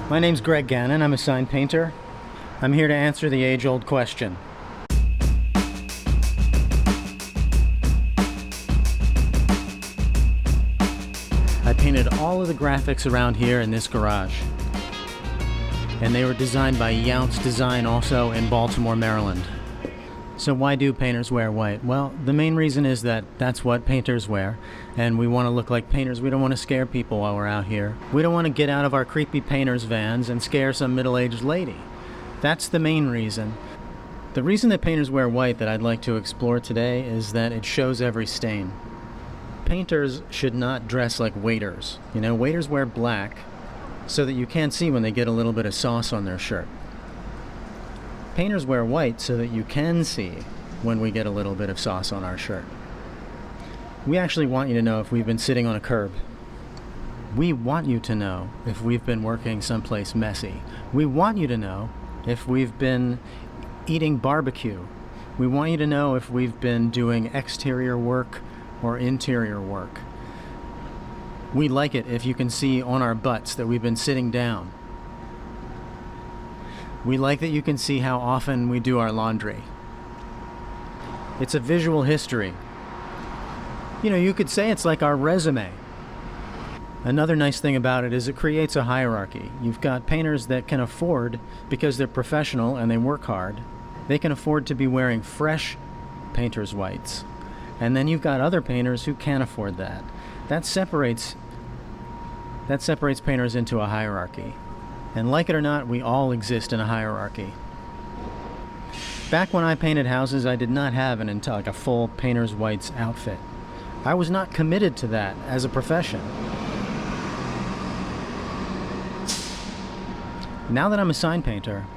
My name's Greg Gannon. I'm a sign painter. I'm here to answer the age-old question. I painted all of the graphics around here in this garage. And they were designed by Younce Design, also in Baltimore, Maryland. So why do painters wear white? Well, the main reason is that that's what painters wear, and we want to look like painters. We don't want to scare people while we're out here. We don't want to get out of our creepy painters' vans and scare some middle-aged lady. That's the main reason. The reason that painters wear white that I'd like to explore today is that it shows every stain. Painters should not dress like waiters. You know, waiters wear black so that you can't see when they get a little bit of sauce on their shirt. Painters wear white so that you can see when we get a little bit of sauce on our shirt. We actually want you to know if we've been sitting on a curb. We want you to know if we've been working someplace messy. We want you to know if we've been eating barbecue. We want you to know if we've been doing exterior work or interior work. We like it if you can see on our butts that we've been sitting down. We like that you can see how often we do our laundry. It's a visual history. You know, you could say it's like our resume. Another nice thing about it is it creates a hierarchy. You've got painters that can afford, because they're professional and they work hard, they can afford to be wearing fresh painter's whites. And then you've got other painters who can't afford that. That separates painters into a hierarchy. And like it or not, we all exist in a hierarchy. Back when I painted houses, I did not have like a full painter's whites outfit. I was not committed to that as a profession. Now that I'm a sign painter,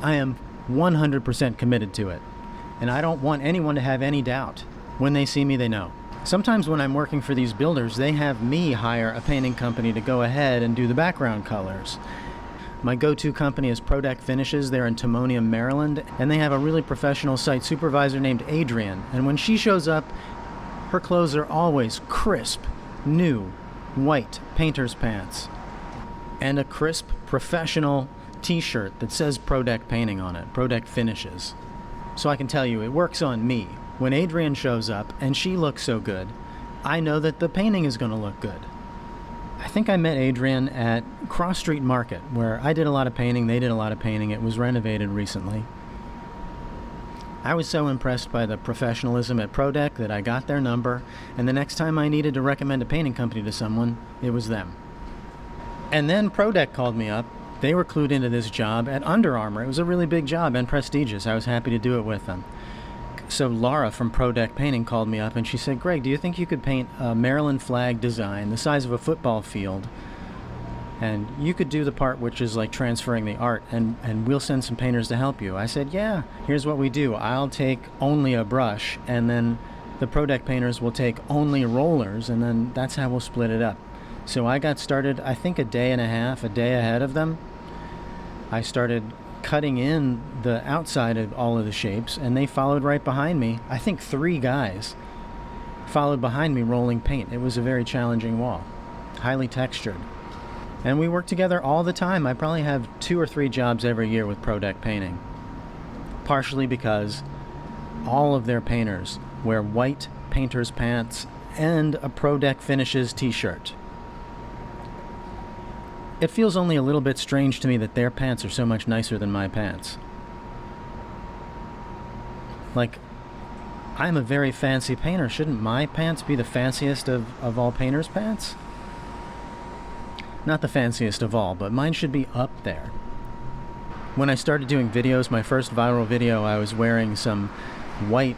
I am 100% committed to it. And I don't want anyone to have any doubt. When they see me, they know. Sometimes when I'm working for these builders, they have me hire a painting company to go ahead and do the background colors. My go-to company is Product Finishes. They're in Timonium, Maryland, and they have a really professional site supervisor named Adrian. And when she shows up, her clothes are always crisp, new, white painter's pants, and a crisp, professional t-shirt that says Product Painting on it, Product Finishes. So I can tell you, it works on me. When Adrian shows up and she looks so good, I know that the painting is going to look good. I think I met Adrian at Cross Street Market, where I did a lot of painting, they did a lot of painting. It was renovated recently. I was so impressed by the professionalism at Prodec that I got their number, and the next time I needed to recommend a painting company to someone, it was them. And then Prodec called me up. They were clued into this job at Under Armour. It was a really big job and prestigious. I was happy to do it with them. So Laura from Prodec Painting called me up and she said, Greg, do you think you could paint a Maryland flag design the size of a football field? And you could do the part which is like transferring the art, and we'll send some painters to help you. I said, yeah, here's what we do. I'll take only a brush, and then the Prodec painters will take only rollers, and then that's how we'll split it up. So I got started, I think a day ahead of them. I started cutting in the outside of all of the shapes, and they followed right behind me. I think 3 guys followed behind me rolling paint. It was a very challenging wall, highly textured. And we work together all the time. I probably have 2 or 3 jobs every year with Prodec Painting, partially because all of their painters wear white painter's pants and a Prodec Finishes t-shirt. It feels only a little bit strange to me that their pants are so much nicer than my pants. Like, I'm a very fancy painter. Shouldn't my pants be the fanciest of all painters' pants? Not the fanciest of all, but mine should be up there. When I started doing videos, my first viral video, I was wearing some white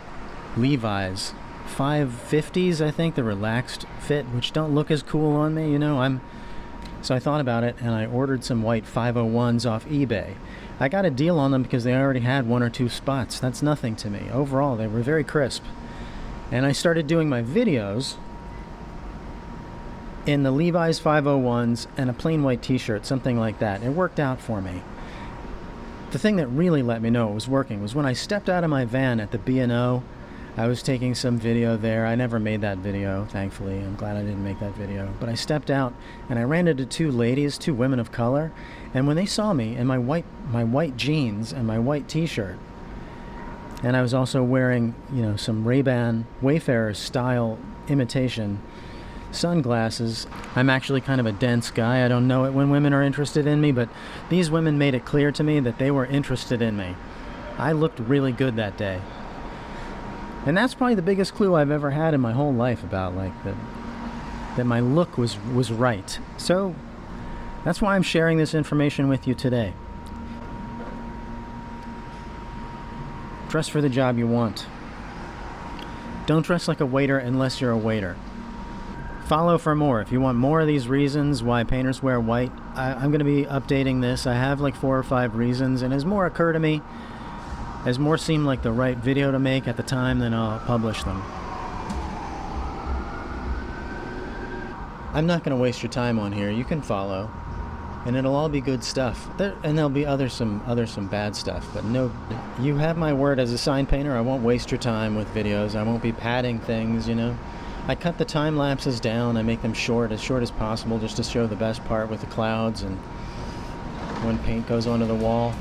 Levi's 550s, I think, the relaxed fit, which don't look as cool on me, you know. So I thought about it, and I ordered some white 501s off eBay. I got a deal on them because they already had 1 or 2 spots. That's nothing to me. Overall, they were very crisp. And I started doing my videos in the Levi's 501s and a plain white t-shirt, something like that. It worked out for me. The thing that really let me know it was working was when I stepped out of my van at the B&O. I was taking some video there. I never made that video, thankfully. I'm glad I didn't make that video. But I stepped out and I ran into two ladies, two women of color, and when they saw me in my white jeans and my white t-shirt, and I was also wearing, some Ray-Ban Wayfarer style imitation sunglasses. I'm actually kind of a dense guy. I don't know it when women are interested in me, but these women made it clear to me that they were interested in me. I looked really good that day. And that's probably the biggest clue I've ever had in my whole life about that my look was right. So that's why I'm sharing this information with you today. Dress for the job you want. Don't dress like a waiter unless you're a waiter. Follow for more. If you want more of these reasons why painters wear white, I'm going to be updating this. I have like 4 or 5 reasons, and as more occur to me, as more seem like the right video to make at the time, then I'll publish them. I'm not going to waste your time on here. You can follow, and it'll all be good stuff. And there'll be some bad stuff, but no, you have my word as a sign painter. I won't waste your time with videos. I won't be padding things, I cut the time lapses down. I make them short as possible, just to show the best part with the clouds and when paint goes onto the wall.